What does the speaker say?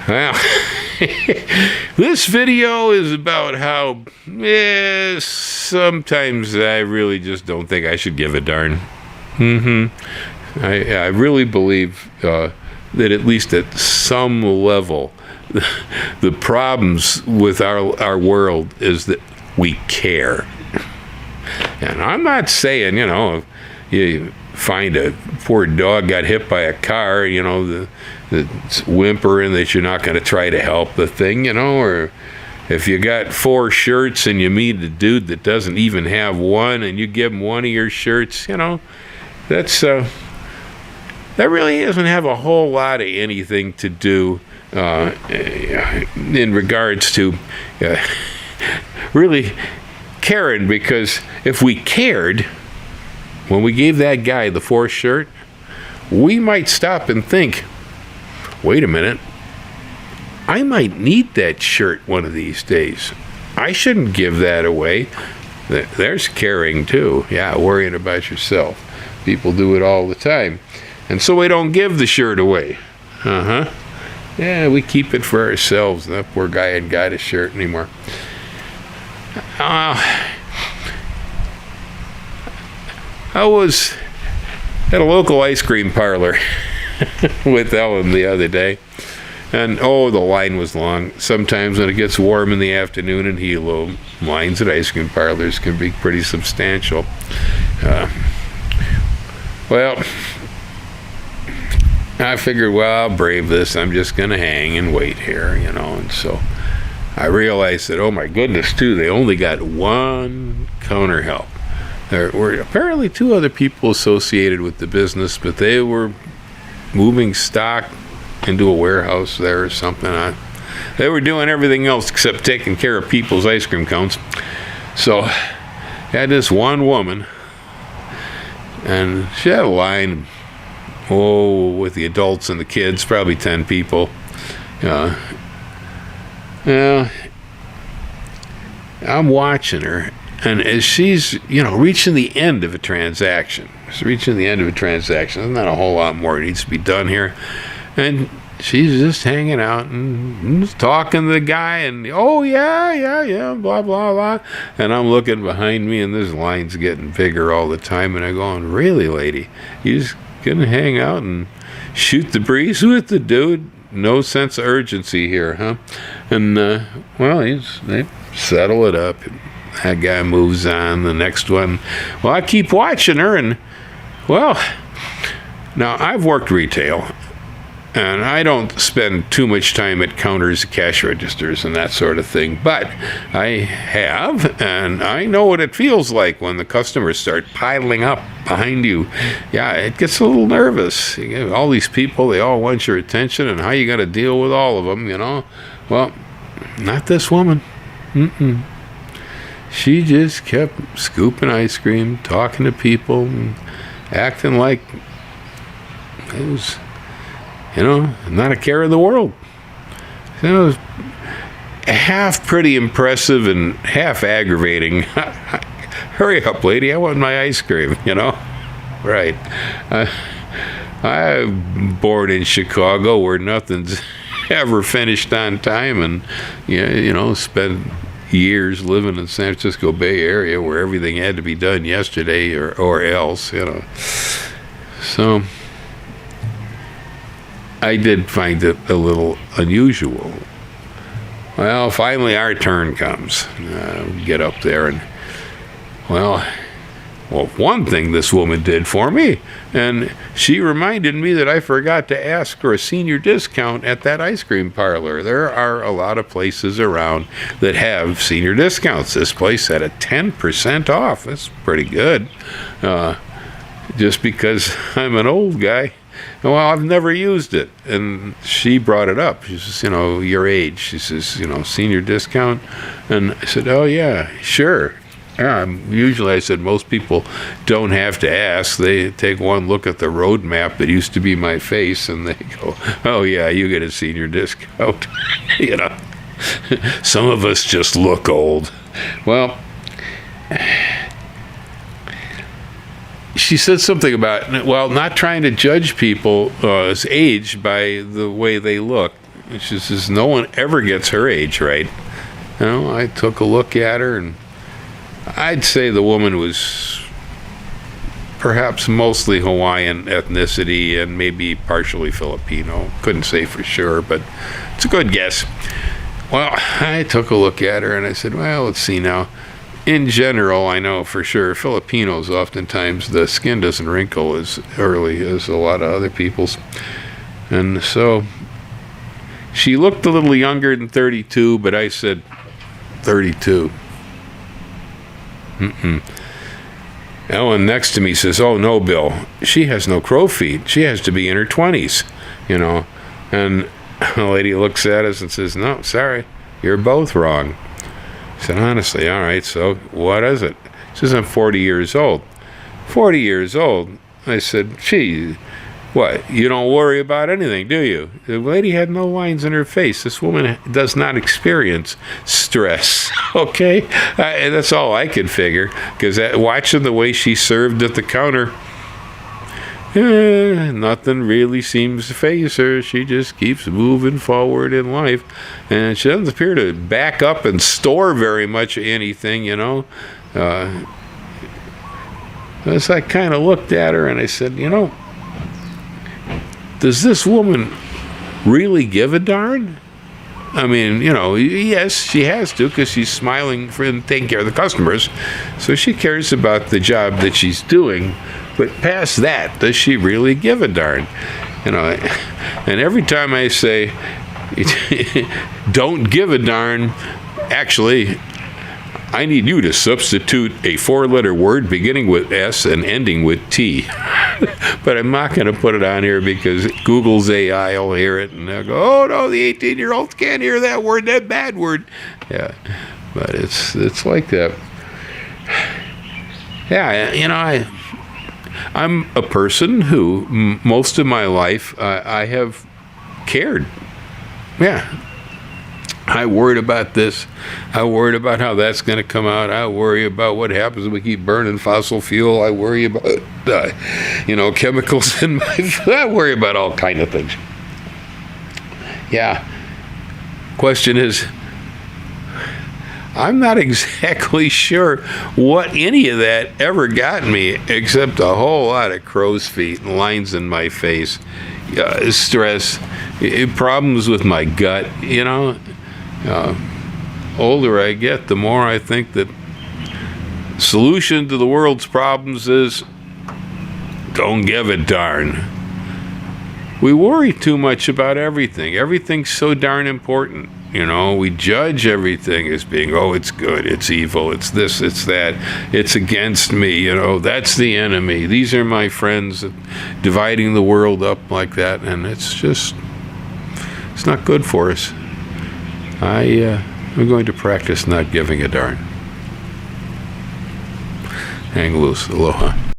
Well, this video is about how sometimes I really just don't think I should give a darn. I really believe that at least at some level, the problems with our world is that we care. And I'm not saying, you find a poor dog got hit by a car, that's whimpering that you're not going to try to help the thing, or if you got 4 shirts and you meet a dude that doesn't even have one and you give him one of your shirts, that's that really doesn't have a whole lot of anything to do in regards to really caring, because if we cared when we gave that guy the 4th shirt, we might stop and think, wait a minute, I might need that shirt one of these days. I shouldn't give that away. There's caring too. Yeah, worrying about yourself. People do it all the time. And so we don't give the shirt away. Yeah, we keep it for ourselves. That poor guy hadn't got a shirt anymore. I was at a local ice cream parlor with Ellen the other day, and the line was long. Sometimes when it gets warm in the afternoon in Hilo, lines at ice cream parlors can be pretty substantial. Well, I figured, I'll brave this. I'm just going to hang and wait here, and so I realized that, oh my goodness, too, they only got 1 counter help. There were apparently 2 other people associated with the business, but they were moving stock into a warehouse there or something. They were doing everything else except taking care of people's ice cream cones. So I had this one woman, and she had a line, with the adults and the kids, probably 10 people. I'm watching her, and as she's, reaching the end of a transaction, there's not a whole lot more that needs to be done here, and she's just hanging out and talking to the guy, and yeah, blah, blah, blah, and I'm looking behind me, and this line's getting bigger all the time, and I'm going, really, lady, you just gonna hang out and shoot the breeze with the dude? No sense of urgency here, huh? And, they settle it up. That guy moves on. The next one, I keep watching her, and, now I've worked retail, and I don't spend too much time at counters, cash registers, and that sort of thing, but I have, and I know what it feels like when the customers start piling up behind you. Yeah, it gets a little nervous. You get all these people, they all want your attention, and how you got to deal with all of them, Well, not this woman. She just kept scooping ice cream, talking to people, and acting like it was, not a care in the world. Half pretty impressive and half aggravating. Hurry up, lady, I want my ice cream, Right. I'm born in Chicago where nothing's ever finished on time, and, spent years living in the San Francisco Bay Area where everything had to be done yesterday or else, So I did find it a little unusual. Well, finally our turn comes. We get up there, and, one thing this woman did for me, and she reminded me that I forgot to ask for a senior discount at that ice cream parlor. There are a lot of places around that have senior discounts. This place had a 10% off. That's pretty good. Just because I'm an old guy. I've never used it. And she brought it up. She says, your age. She says, senior discount. And I said, oh, yeah, sure. Usually I said most people don't have to ask. They take one look at the road map that used to be my face, and they go, oh, yeah, you get a senior discount. Some of us just look old. Well, she said something about, not trying to judge people's age by the way they look. And she says, no one ever gets her age right. I took a look at her, and I'd say the woman was perhaps mostly Hawaiian ethnicity and maybe partially Filipino. Couldn't say for sure, but it's a good guess. Well, I took a look at her and I said, well, let's see now. In general, I know for sure Filipinos, oftentimes the skin doesn't wrinkle as early as a lot of other people's. And so she looked a little younger than 32, but I said 32. Ellen next to me says, oh no, Bill, she has no crow feet. She has to be in her 20s, And the lady looks at us and says, no, sorry, you're both wrong. I said, honestly, all right, so what is it? She says, I'm 40 years old. 40 years old? I said, gee, what, you don't worry about anything, do you? The lady had no lines in her face. This woman does not experience stress, okay? That's all I could figure, because watching the way she served at the counter, nothing really seems to faze her. She just keeps moving forward in life. And she doesn't appear to back up and store very much anything, As I kind of looked at her and I said, does this woman really give a darn? I mean, yes, she has to, because she's smiling and taking care of the customers. So she cares about the job that she's doing. But past that, does she really give a darn? And every time I say, don't give a darn, actually, I need you to substitute a 4-letter word beginning with S and ending with T. But I'm not going to put it on here because Google's AI will hear it and they'll go, oh no, the 18-year-olds can't hear that word, that bad word. Yeah, but it's like that. Yeah, I'm a person who most of my life I have cared. Yeah. I worried about this. I worried about how that's going to come out. I worry about what happens if we keep burning fossil fuel. I worry about, chemicals in my food. I worry about all kind of things. Yeah. Question is, I'm not exactly sure what any of that ever got me, except a whole lot of crow's feet and lines in my face, stress, problems with my gut, older I get, the more I think that solution to the world's problems is don't give a darn. We worry too much about everything. Everything's so darn important. We judge everything as being, oh, it's good, it's evil, it's this, it's that, it's against me, that's the enemy. These are my friends, dividing the world up like that, and it's not good for us. I'm going to practice not giving a darn. Hang loose. Aloha.